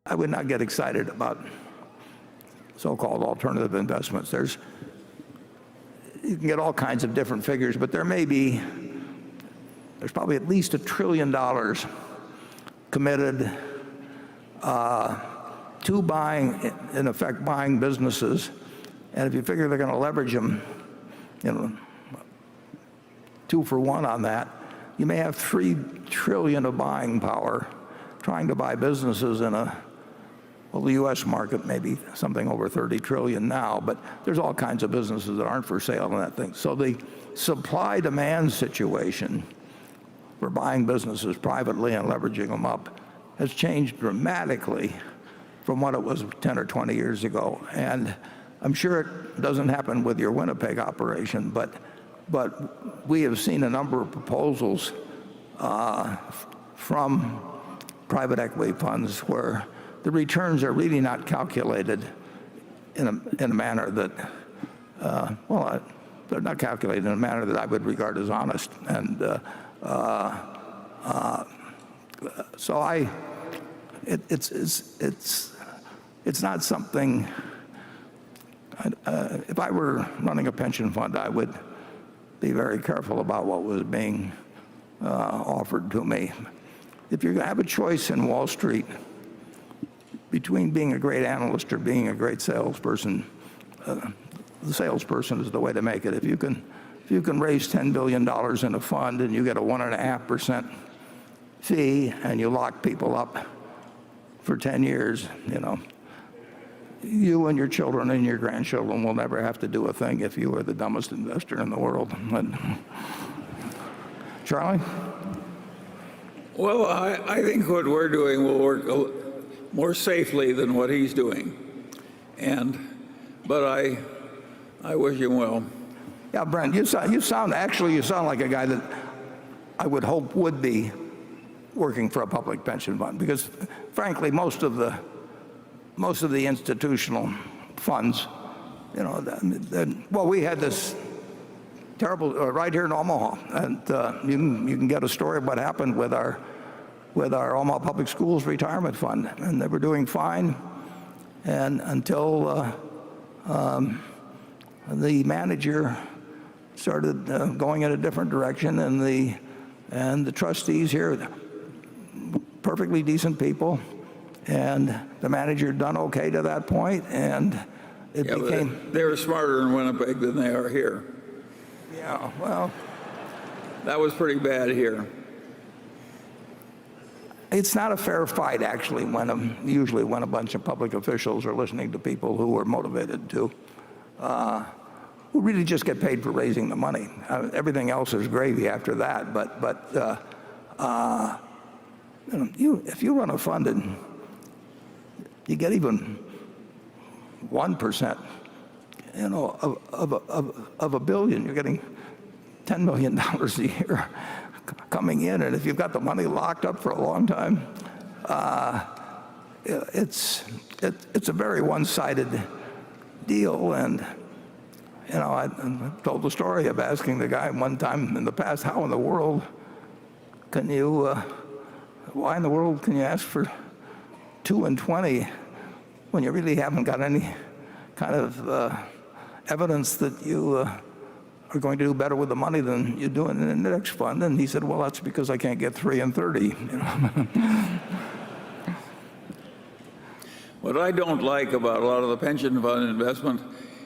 I would not get excited about so-called alternative investments. You can get all kinds of different figures, but there's probably at least $1 trillion committed to buying, in effect, buying businesses. And if you figure they're going to leverage them, 2 for 1 on that, you may have $3 trillion of buying power trying to buy businesses in the U.S. market may be something over 30 trillion now, but there's all kinds of businesses that aren't for sale in that thing. So the supply-demand situation for buying businesses privately and leveraging them up has changed dramatically from what it was 10 or 20 years ago. And I'm sure it doesn't happen with your Winnipeg operation, but we have seen a number of proposals from private equity funds where the returns are really not calculated in a manner that, they're not calculated in a manner that I would regard as honest. And so it's not something. If I were running a pension fund, I would be very careful about what was being offered to me. If you're going to have a choice in Wall Street between being a great analyst or being a great salesperson, the salesperson is the way to make it. If you can raise $10 billion in a fund and you get a 1.5% fee and you lock people up for 10 years, you and your children and your grandchildren will never have to do a thing if you are the dumbest investor in the world. Charlie? Well, I think what we're doing will work more safely than what he's doing, but I wish him well. Yeah, Brent, you sound like a guy that I would hope would be working for a public pension fund, because frankly, most of the institutional funds, we had this terrible right here in Omaha, and you can get a story of what happened with our Omaha Public Schools retirement fund, and they were doing fine, and until the manager started going in a different direction, and the trustees here, perfectly decent people, and the manager had done okay to that point, and it became. They were smarter in Winnipeg than they are here. Yeah, well, that was pretty bad here. It's not a fair fight, actually, usually when a bunch of public officials are listening to people who are motivated to, who really just get paid for raising the money. Everything else is gravy after that. But if you run a fund and you get even 1%, of a billion, you're getting $10 million a year coming in, and if you've got the money locked up for a long time, it's a very one-sided deal. And I told the story of asking the guy one time in the past, why in the world can you ask for 2 and 20 when you really haven't got any kind of evidence that you are going to do better with the money than you do in an index fund? And he said, well, that's because I can't get 3 and 30. What I don't like about a lot of the pension fund investment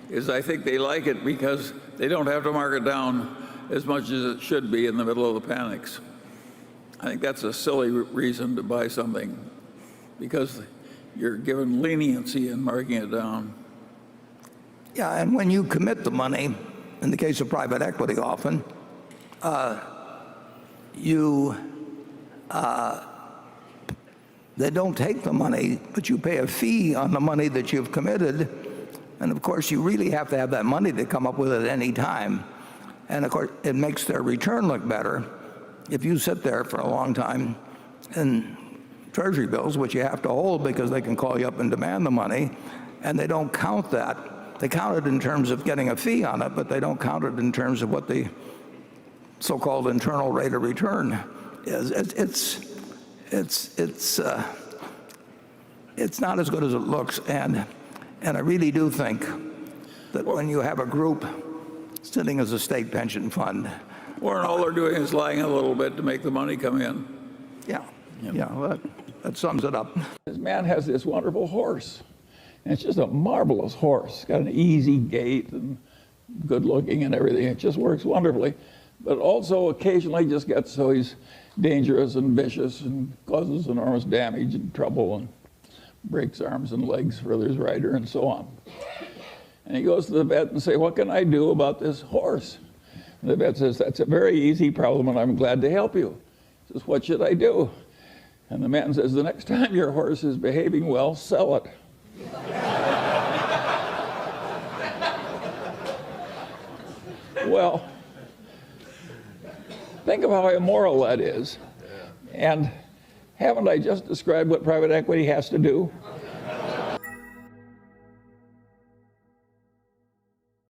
is I think they like it because they don't have to mark it down as much as it should be in the middle of the panics. I think that's a silly reason to buy something, because you're given leniency in marking it down. Yeah, and when you commit the money, in the case of private equity often, they don't take the money, but you pay a fee on the money that you've committed. And of course, you really have to have that money to come up with it at any time. And of course, it makes their return look better if you sit there for a long time in treasury bills, which you have to hold because they can call you up and demand the money, and they don't count that. They count it in terms of getting a fee on it, but they don't count it in terms of what the so-called internal rate of return is. it's not as good as it looks. And I really do think that when you have a group sitting as a state pension fund, Warren, all they're doing is lying a little bit to make the money come in. well, that sums it up. This man has this wonderful horse, and it's just a marvelous horse. It's got an easy gait and good looking and everything. It just works wonderfully, but also occasionally just gets so he's dangerous and vicious and causes enormous damage and trouble and breaks arms and legs for his rider and so on. And he goes to the vet and says, "What can I do about this horse?" And the vet says, "That's a very easy problem, and I'm glad to help you." He says, "What should I do?" And the man says, "The next time your horse is behaving well, sell it." Well, think of how immoral that is. And haven't I just described what private equity has to do?